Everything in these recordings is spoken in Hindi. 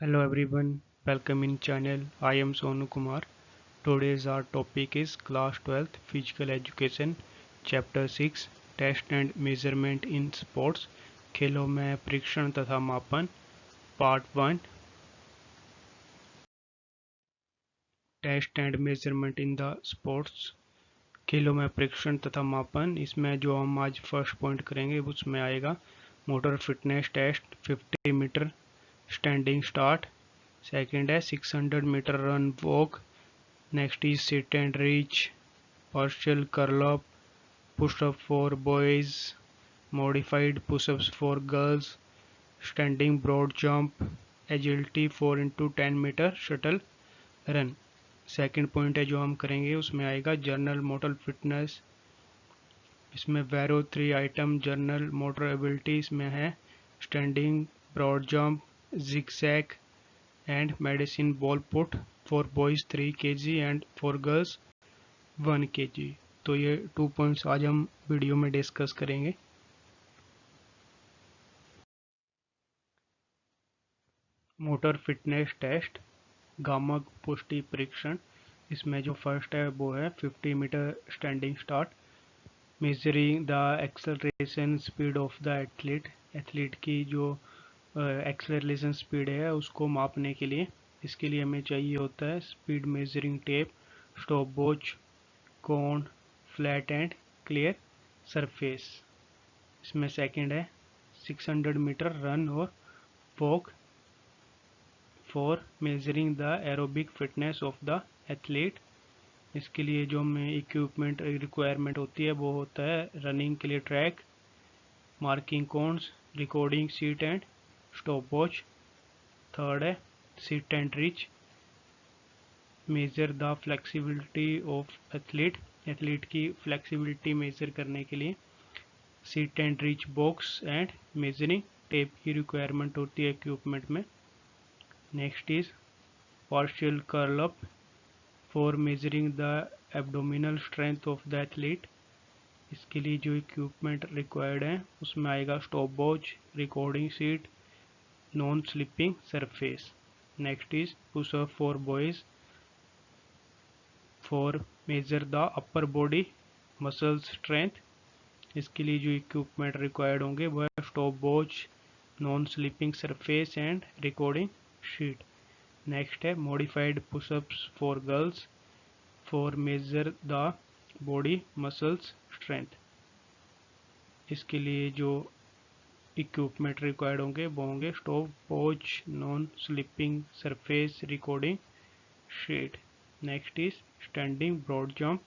Hello everyone, welcome in channel. I am Sonu Kumar. Today's our topic is class 12th physical education chapter 6 test and measurement in sports खेलों में परीक्षण तथा मापन part 1 test and measurement in the sports खेलों में परीक्षण तथा मापन। इसमें जो हम आज फर्स्ट पॉइंट करेंगे उसमें आएगा motor fitness test 50 metre standing start. Second है 600 metre run walk. Next is sit and reach, partial curl up, push up for boys, modified push ups for girls, standing broad jump, agility 4 into 10 metre shuttle run. Second point है जो हम करेंगे उसमें आएगा जर्नल मोटर फिटनेस। इसमें वैरो 3 आइटम जर्नल मोटर एबिलिटी इसमें है standing broad jump, zigzag and medicine ball put for boys 3 kg and for girls 1 kg। तो ये 2 पॉइंट्स आज हम वीडियो में डिस्कस करेंगे। मोटर फिटनेस टेस्ट गामक पुष्टि परीक्षण। इसमें जो फर्स्ट है वो है 50 metre standing start, measuring the acceleration speed of the athlete. Athlete की जो एक्सेलरेशन स्पीड है उसको मापने के लिए इसके लिए हमें चाहिए होता है speed measuring tape, stop watch, cone, flat and clear surface. इसमें सेकंड है 600 मीटर रन और walk for measuring the aerobic fitness of the athlete. इसके लिए जो हमें इक्विपमेंट रिक्वायरमेंट होती है वो होता है रनिंग के लिए track, marking cones, recording sheet and stopwatch. Third है sit and reach, measure the flexibility of athlete. Athlete की फ्लेक्सिबिलिटी मेजर करने के लिए sit and reach box and measuring tape की रिक्वायरमेंट होती है इक्विपमेंट में। Next is partial curl up for measuring the abdominal strength of the athlete. इसके लिए जो इक्विपमेंट रिक्वायर्ड है उसमें आएगा stopwatch, recording sheet, non slipping surface. Next is push up for boys for measure the upper body muscle strength. इसके लिए जो इक्विपमेंट रिक्वायर्ड होंगे वो है stop watch, non slipping surface and recording sheet. Next है modified pushups for girls for measure the body muscles strength. इसके लिए जो इक्विपमेंट रिक्वायर्ड होंगे वो होंगे stop watch, non slipping surface, recording sheet. Next is standing broad jump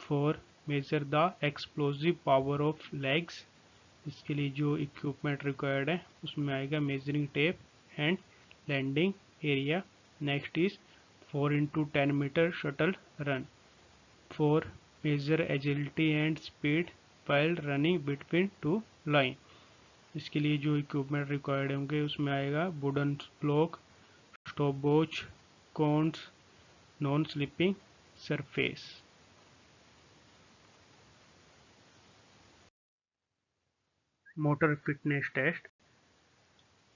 for measure the explosive power of legs. इसके लिए जो इक्विपमेंट रिक्वायर्ड है उसमें आएगा measuring tape and landing area. Next is 4 into 10 metre shuttle run for measure agility and speed while running between two line. इसके लिए जो इक्विपमेंट रिक्वायर्ड होंगे उसमें आएगा wooden block, stop watch, cones, non slipping surface. Motor fitness test.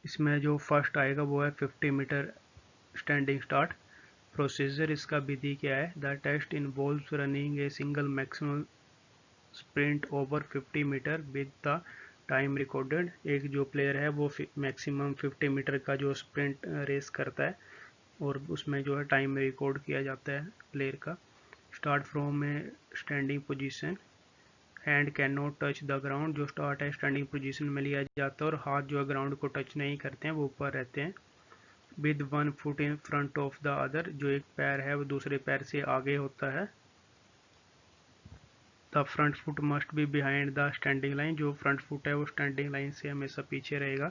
इसमें जो फर्स्ट आएगा वो है 50 मीटर स्टैंडिंग स्टार्ट। प्रोसीजर इसका विधि क्या है? The test involves running a single maximum sprint over 50 metre with the time recorded. एक जो प्लेयर है वो मैक्सिमम 50 मीटर का जो स्प्रिंट रेस करता है और उसमें जो है टाइम रिकॉर्ड किया जाता है प्लेयर का। Start from A standing position, hand can not touch the ground. जो स्टार्ट है स्टैंडिंग पोजीशन में लिया जाता है और हाथ जो है ग्राउंड को टच नहीं करते हैं, वो ऊपर रहते हैं। With 1 foot in front of the other, जो एक पैर है वो दूसरे पैर से आगे होता है। The front foot must be behind the standing line. जो फ्रंट फुट है वो स्टैंडिंग लाइन से हमेशा पीछे रहेगा।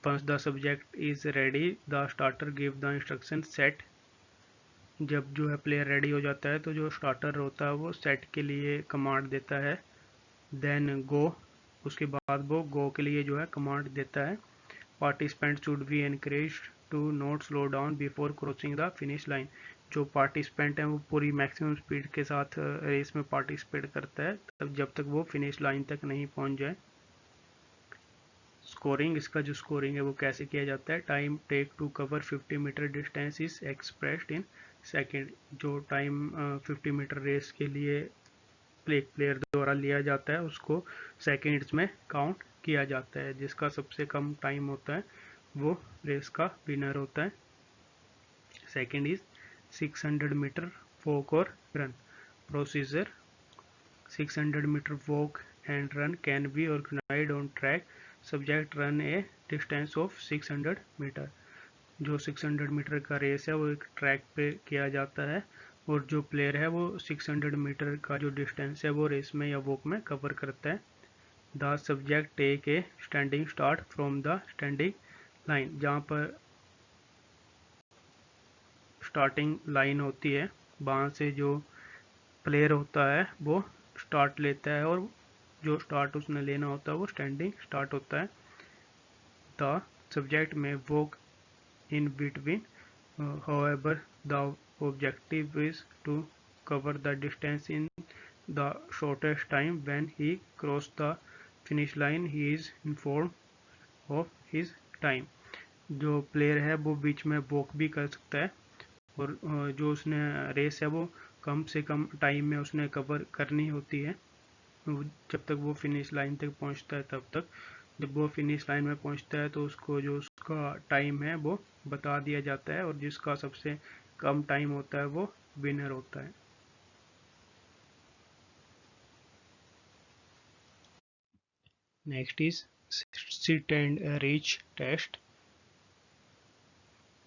Once the subject is ready the starter give the instruction set. जब जो है प्लेयर रेडी हो जाता है तो जो स्टार्टर होता है वो सेट के लिए कमांड देता है। देन गो, उसके बाद वो गो के लिए जो है कमांड देता है। Participant should be encourage to not slow down before crossing the finish line. जो पार्टिसिपेंट है वो पूरी मैक्सिमम स्पीड के साथ रेस में पार्टिसिपेट करता है तब जब तक वो फिनिश लाइन तक नहीं पहुंच जाए। स्कोरिंग, इसका जो स्कोरिंग है वो कैसे किया जाता है। Time take to cover 50 metre distance is expressed in second. जो टाइम 50 मीटर रेस के लिए प्लेयर द्वारा लिया जाता है उसको सेकेंड्स में काउंट किया जाता है। जिसका सबसे कम टाइम होता है वो रेस का विनर होता है। सेकेंड इज 600 मीटर वॉक और run procedure. 600 metre walk and run can be organised on track. Subject run a distance of 600 metre. जो 600 मीटर का रेस है वो एक ट्रैक पे किया जाता है और जो प्लेयर है वो 600 मीटर का जो डिस्टेंस है वो रेस में या वॉक में कवर करता है। The subject take a standing start from the standing line. जहाँ पर स्टार्टिंग लाइन होती है वहाँ से जो प्लेयर होता है वो स्टार्ट लेता है और जो स्टार्ट उसने लेना होता है वो स्टैंडिंग स्टार्ट होता है। द सब्जेक्ट में walk in between. However, the objective is to cover the distance in the shortest time. When he crosses the finish line, he is informed of his time. जो प्लेयर है वो बीच में वॉक भी कर सकता है और जो उसने रेस है वो कम से कम टाइम में उसने कवर करनी होती है। जब तक वो फिनिश लाइन तक पहुंचता है तब तक। जब वो फिनिश लाइन में पहुंचता है तो उसको जो उसका टाइम है वो बता दिया जाता है और जिसका सबसे कम टाइम होता है वो विनर होता है। Next is sit and reach test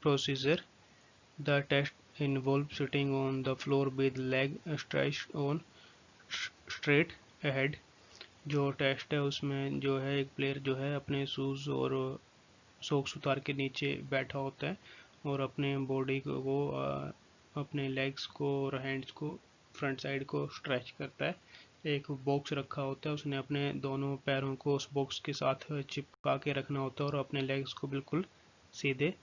procedure. The test involve sitting on the floor with leg stretched on straight ahead. जो टेस्ट है उसमें जो है एक प्लेयर जो है अपने शूज़ और सॉक्स उतार के नीचे बैठा होता है और अपने बॉडी को अपने लेग्स को और हैंड्स को फ्रंट साइड को स्ट्रेच करता है। एक बॉक्स रखा होता है, उसने अपने दोनों पैरों को उस बॉक्स के साथ चिपका के रखना होता है और अपने लेग्स को बिल्कुल सीधे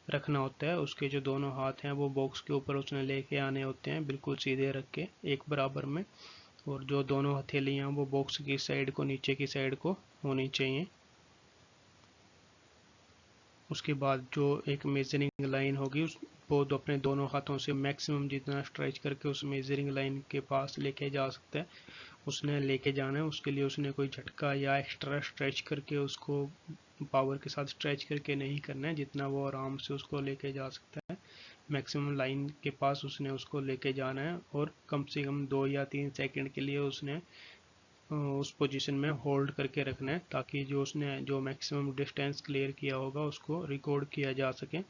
रखना होता है। उसके जो दोनों हाथ हैं वो बॉक्स के ऊपर उसने लेके आने होते हैं बिल्कुल सीधे रख के एक बराबर में, और जो दोनों हथेलियाँ वो बॉक्स की साइड को नीचे की साइड को होनी चाहिए। उसके बाद जो एक मेजरिंग लाइन होगी उस वो अपने दोनों हाथों से मैक्सिमम जितना स्ट्रेच करके उस मेजरिंग लाइन के पास लेके जा सकता है उसने लेके जाना है। उसके लिए उसने कोई झटका या एक्स्ट्रा स्ट्रेच करके उसको पावर के साथ स्ट्रेच करके नहीं करना है, जितना वो आराम से उसको लेके जा सकता है मैक्सिमम लाइन के पास उसने उसको लेके जाना है और कम से कम 2 या 3 सेकंड के लिए उसने उस पोजीशन में होल्ड करके रखना है ताकि जो उसने जो मैक्सिमम डिस्टेंस क्लियर किया होगा उसको रिकॉर्ड किया जा सके।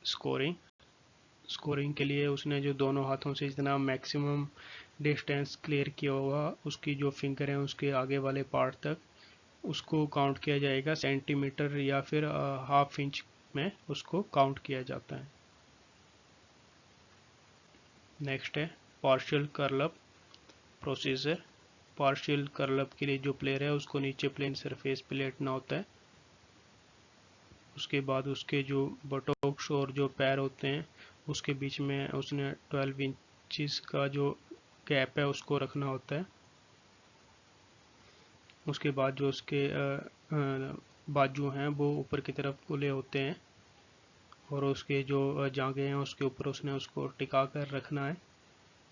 स्कोरिंग। स्कोरिंग के लिए उसने जो दोनों हाथों से जितना मैक्सिमम डिस्टेंस क्लियर किया होगा उसकी जो फिंगर है उसके आगे वाले पार्ट तक उसको काउंट किया जाएगा सेंटीमीटर या फिर हाफ इंच में उसको काउंट किया जाता है। नेक्स्ट है partial curl up procedure. Partial curl up के लिए जो प्लेयर है उसको नीचे प्लेन सरफेस पे लेटना होता है। उसके बाद उसके जो बटोक्स और जो पैर होते हैं उसके बीच में उसने 12 इंचेस का जो गैप है उसको रखना होता है। उसके बाद जो उसके बाजू हैं वो ऊपर की तरफ खुले होते हैं और उसके जो जांघें हैं उसके ऊपर उसने उसको टिका कर रखना है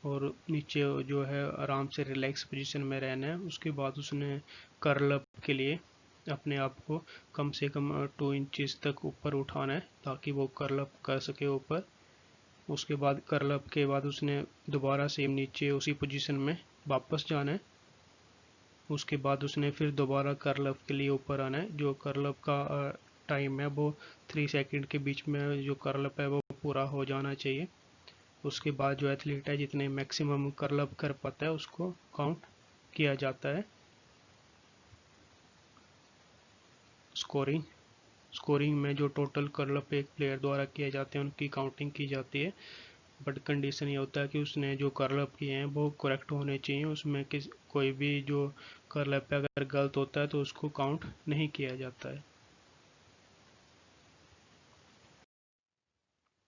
और नीचे जो है आराम से रिलैक्स पोजीशन में रहना है। उसके बाद उसने कर्ल अप के लिए अपने आप को कम से कम 2 इंचेस तक ऊपर उठाना है ताकि वो कर्ल अप कर सके ऊपर। उसके बाद कर्ल अप के बाद उसने दोबारा सेम नीचे उसी पोजीशन में वापस जाना है। उसके बाद उसने फिर दोबारा कर्ल अप के लिए ऊपर आना है। जो कर्ल अप का टाइम है वो 3 सेकंड के बीच में जो कर्ल अप है वो पूरा हो जाना चाहिए। उसके बाद जो एथलीट है जितने मैक्सिमम कर्ल अप कर पाता है उसको काउंट किया जाता है। स्कोरिंग। स्कोरिंग में जो टोटल कर्ल अप एक प्लेयर द्वारा किए जाते हैं उनकी काउंटिंग की जाती है, बट कंडीशन ये होता है कि उसने जो कर्ल अप किए हैं वो करेक्ट होने चाहिए। उसमें कोई भी जो कर्ल अप अगर गलत होता है तो उसको काउंट नहीं किया जाता है।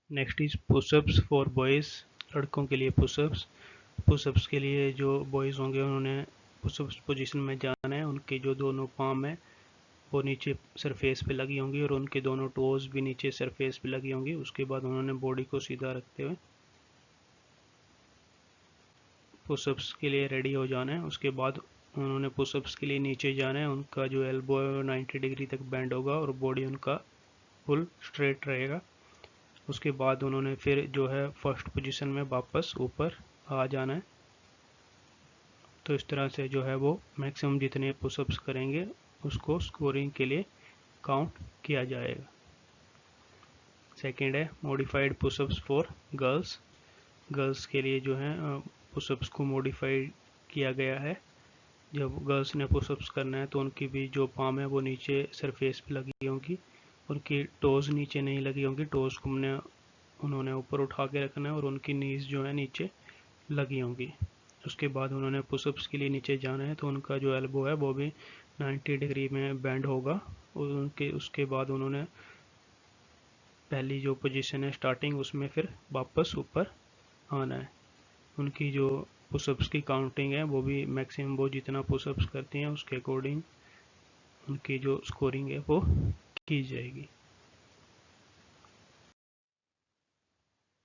Next is pushups for boys. लड़कों के लिए पुशअप्स। पुशअप्स के लिए जो बॉयज़ होंगे उन्होंने पुशअप्स पोजीशन में जाना है। उनके जो दोनों पाम है वो नीचे सरफेस पे लगी होंगी और उनके दोनों टोज भी नीचे सरफेस पे लगी होंगी। उसके बाद उन्होंने बॉडी को सीधा रखते हुए पुशअप्स के लिए रेडी हो जाना है। उसके बाद उन्होंने पुशअप्स के लिए नीचे जाना है। उनका जो एल्बो है वो 90 डिग्री तक बेंड होगा और बॉडी उनका फुल स्ट्रेट रहेगा। उसके बाद उन्होंने फिर जो है फर्स्ट पोजीशन में वापस ऊपर आ जाना है। तो इस तरह से जो है वो मैक्सिमम जितने पुशअप्स करेंगे उसको स्कोरिंग के लिए काउंट किया जाएगा। सेकंड है modified pushups for girls. Girls के लिए जो है पुशअप्स को मॉडिफाइड किया गया है। जब गर्ल्स ने पुशअप्स करना है तो उनकी भी जो पाम है वो नीचे सरफेस पे लगी होंगी, उनकी टोज नीचे नहीं लगी होंगी। टोज को उन्होंने ऊपर उठा के रखना है और उनकी नीज जो है नीचे लगी होंगी। उसके बाद उन्होंने पुशअप्स के लिए नीचे जाना है तो उनका जो एल्बो है वो भी 90 डिग्री में बेंड होगा। और उसके बाद उन्होंने पहली जो पोजीशन है स्टार्टिंग उसमें फिर वापस ऊपर आना है। उनकी जो पुशअप्स की काउंटिंग है वो भी मैक्सिमम वो जितना पुशअप्स करती हैं उसके अकॉर्डिंग उनकी जो स्कोरिंग है वो की जाएगी।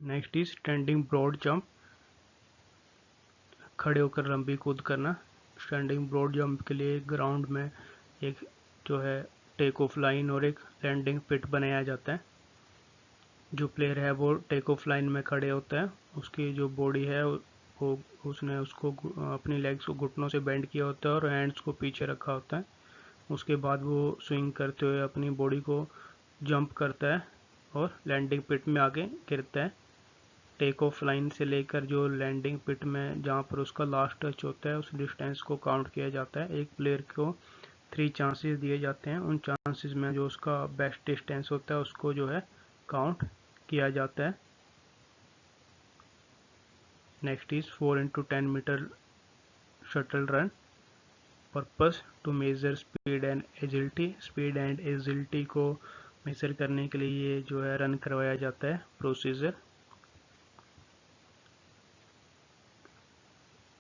Next is standing broad jump, खड़े होकर लंबी कूद करना। स्टैंडिंग ब्रॉड जंप के लिए ग्राउंड में एक जो है टेक ऑफ लाइन और एक लैंडिंग पिट बनाया जाता है। जो प्लेयर है वो टेक ऑफ लाइन में खड़े होता है। उसकी जो बॉडी है वो उसने उसको अपनी लेग्स को घुटनों से बेंड किया होता है और हैंड्स को पीछे रखा होता है। उसके बाद वो स्विंग करते हुए अपनी बॉडी को जंप करता है और लैंडिंग पिट में आगे गिरता है। टेक ऑफ लाइन से लेकर जो लैंडिंग पिट में जहाँ पर उसका लास्ट टच होता है उस डिस्टेंस को काउंट किया जाता है। एक प्लेयर को 3 चांसेस दिए जाते हैं। उन चांसेस में जो उसका बेस्ट डिस्टेंस होता है उसको जो है काउंट किया जाता है। Next is 4x10 metre shuttle run. Purpose to measure speed and agility. Speed and agility को मेजर करने के लिए ये जो है रन करवाया जाता है प्रोसीजर।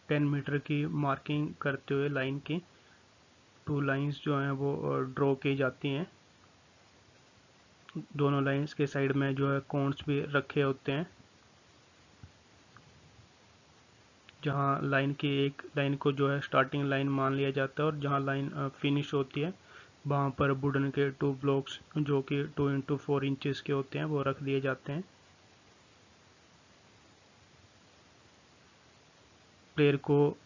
10 मीटर की मार्किंग करते हुए लाइन की 2 लाइंस जो हैं वो ड्रॉ की जाती हैं। दोनों लाइंस के साइड में जो है कोन्स भी रखे होते हैं। जहाँ लाइन की एक लाइन को जो है स्टार्टिंग लाइन मान लिया जाता है और जहाँ लाइन फिनिश होती है वहाँ पर वुडन के 2 ब्लॉक्स जो कि 2x4 इंचेस के होते हैं वो रख दिए जाते हैं। प्लेयर को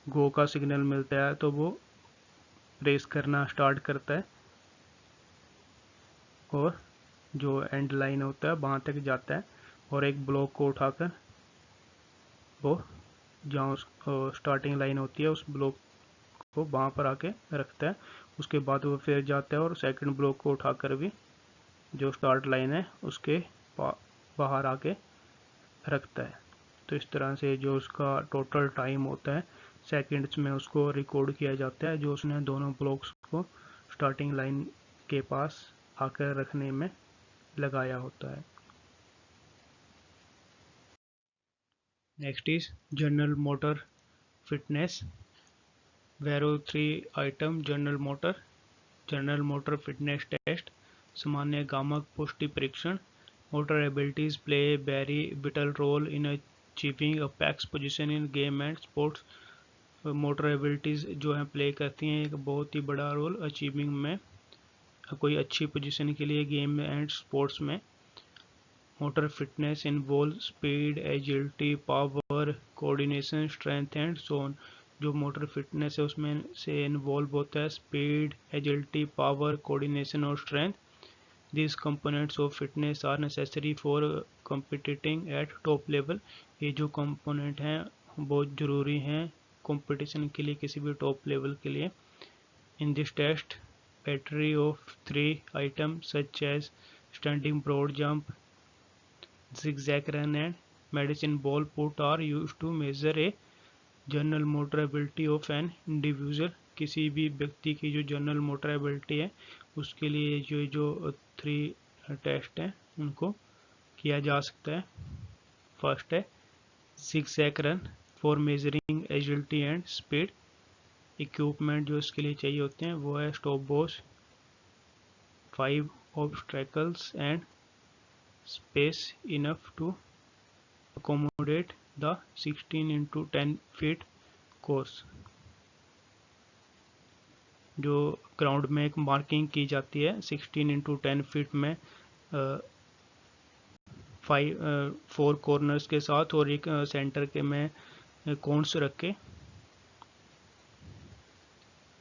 गो का सिग्नल मिलता है तो वो रेस करना स्टार्ट करता है और जो एंड लाइन होता है वहाँ तक जाता है और एक ब्लॉक को उठाकर वो जहाँ स्टार्टिंग लाइन होती है उस ब्लॉक को वहाँ पर आके रखता है। उसके बाद वो फिर जाता है और सेकंड ब्लॉक को उठाकर भी जो स्टार्ट लाइन है उसके बाहर आके रखता है। तो इस तरह से जो उसका टोटल टाइम होता है सेकंड्स में उसको रिकॉर्ड किया जाता है जो उसने दोनों ब्लॉक्स को स्टार्टिंग लाइन के पास आकर रखने में लगाया होता है। Next is general motor fitness. Barrow 3 item general motor fitness test, सामान्य गामक पुष्टि परीक्षण। Motor abilities play a very vital role in achieving a packs position in game and sports. Motor abilities जो है प्ले करती हैं एक बहुत ही बड़ा रोल अचीविंग में कोई अच्छी पोजीशन के लिए गेम एंड स्पोर्ट्स में। Motor fitness involve speed, agility, power, coordination, strength and so on. जो मोटर फिटनेस है उसमें से इन्वॉल्व होता है स्पीड, एजिलिटी, पावर, कोऑर्डिनेशन और strength. These components of fitness are necessary for competing at top level। ये जो कंपोनेंट हैं बहुत ज़रूरी हैं कंपटीशन के लिए किसी भी टॉप लेवल के लिए। In this test, battery of 3 items such as standing broad jump, zigzag run and medicine ball put are used to measure a general motor ability of an individual. किसी भी व्यक्ति की जो जनरल मोटर एबिलिटी है उसके लिए जो 3 टेस्ट हैं उनको किया जा सकता है। फर्स्ट है zigzag run for measuring agility and speed. Equipment जो इसके लिए चाहिए होते हैं वो है stop watch, 5 obstacles and space enough to accommodate the 16 into 10 feet course। जो ग्राउंड में एक मार्किंग की जाती है 16 into 10 फीट में 4 कॉर्नर्स के साथ और एक सेंटर के में कोन्स रख के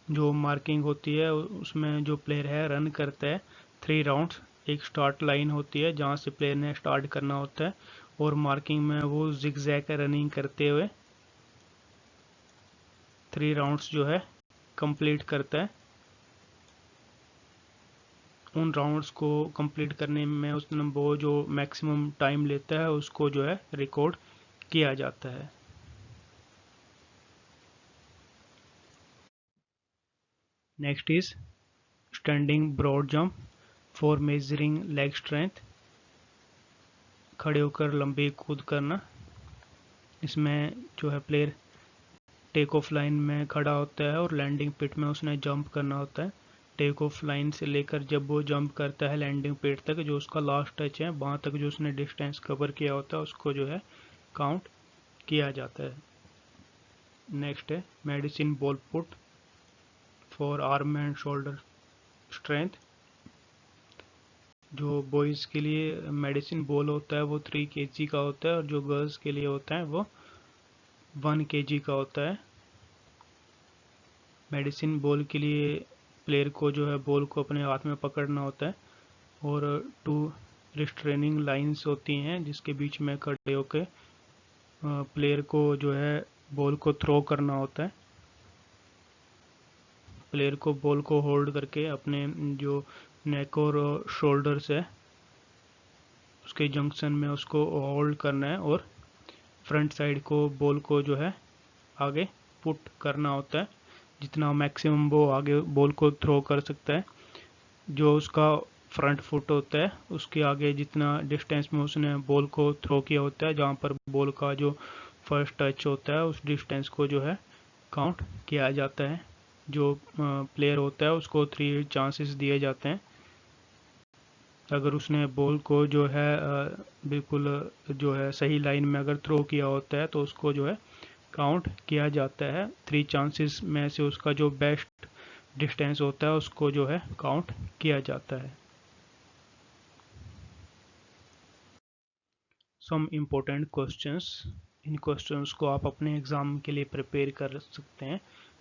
जो मार्किंग होती है उसमें जो प्लेयर है रन करता है 3 राउंड्स। एक स्टार्ट लाइन होती है जहाँ से प्लेयर ने स्टार्ट करना होता है और मार्किंग में वो जिगजैग रनिंग करते हुए 3 राउंड्स जो है कंप्लीट करता है। उन राउंड्स को कंप्लीट करने में उसने वो जो मैक्सिमम टाइम लेता है उसको जो है रिकॉर्ड किया जाता है। Next is standing broad jump for measuring leg strength, खड़े होकर लंबी कूद करना। इसमें जो है प्लेयर टेक ऑफ लाइन में खड़ा होता है और लैंडिंग पिट में उसने जंप करना होता है। टेक ऑफ लाइन से लेकर जब वो जंप करता है लैंडिंग पिट तक जो उसका लास्ट टच है वहाँ तक जो उसने डिस्टेंस कवर किया होता है उसको जो है काउंट किया जाता है। नेक्स्ट है medicine ball put for arm and shoulder strength. जो बॉयज़ के लिए मेडिसिन बॉल होता है वो 3 kg का होता है और जो गर्ल्स के लिए होता है वो 1 kg का होता है। मेडिसिन बॉल के लिए प्लेयर को जो है बॉल को अपने हाथ में पकड़ना होता है और 2 रिस्ट्रेनिंग लाइंस होती हैं जिसके बीच में खड़े होकर प्लेयर को जो है बॉल को थ्रो करना होता है। प्लेयर को बॉल को होल्ड करके अपने जो नेक और शोल्डर्स है उसके जंक्शन में उसको होल्ड करना है और फ्रंट साइड को बॉल को जो है आगे पुट करना होता है जितना मैक्सिमम वो आगे बॉल को थ्रो कर सकता है। जो उसका फ्रंट फुट होता है उसके आगे जितना डिस्टेंस में उसने बॉल को थ्रो किया होता है जहाँ पर बॉल का जो फर्स्ट टच होता है उस डिस्टेंस को जो है काउंट किया जाता है। जो प्लेयर होता है उसको 3 चांसेस दिए जाते हैं। अगर उसने बॉल को जो है बिल्कुल जो है सही लाइन में अगर थ्रो किया होता है तो उसको जो है काउंट किया जाता है। 3 चांसेस में से उसका जो बेस्ट डिस्टेंस होता है उसको जो है काउंट किया जाता है। सम इम्पोर्टेंट क्वेश्चंस, इन क्वेश्चंस को आप अपने एग्ज़ाम के लिए प्रिपेयर कर सकते हैं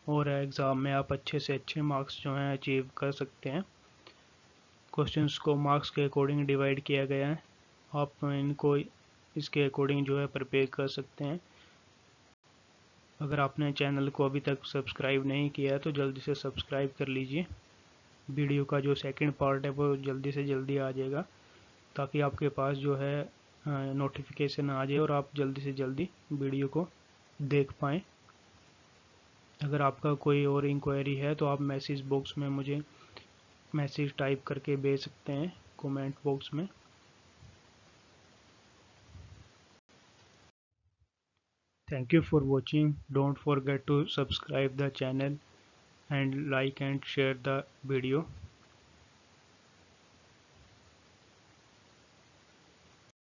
और एग्ज़ाम में आप अच्छे से अच्छे मार्क्स जो हैं अचीव कर सकते हैं। क्वेश्चंस को मार्क्स के अकॉर्डिंग डिवाइड किया गया है, आप इनको इसके अकॉर्डिंग जो है प्रिपेयर कर सकते हैं। अगर आपने चैनल को अभी तक सब्सक्राइब नहीं किया है तो जल्दी से सब्सक्राइब कर लीजिए। वीडियो का जो सेकंड पार्ट है वो जल्दी से जल्दी आ जाएगा ताकि आपके पास जो है नोटिफिकेशन आ जाए और आप जल्दी से जल्दी वीडियो को देख पाएँ। अगर आपका कोई और इंक्वायरी है तो आप मैसेज बॉक्स में मुझे मैसेज टाइप करके भेज सकते हैं कमेंट बॉक्स में। Thank you for watching. Don't forget to subscribe the channel and like and share the video.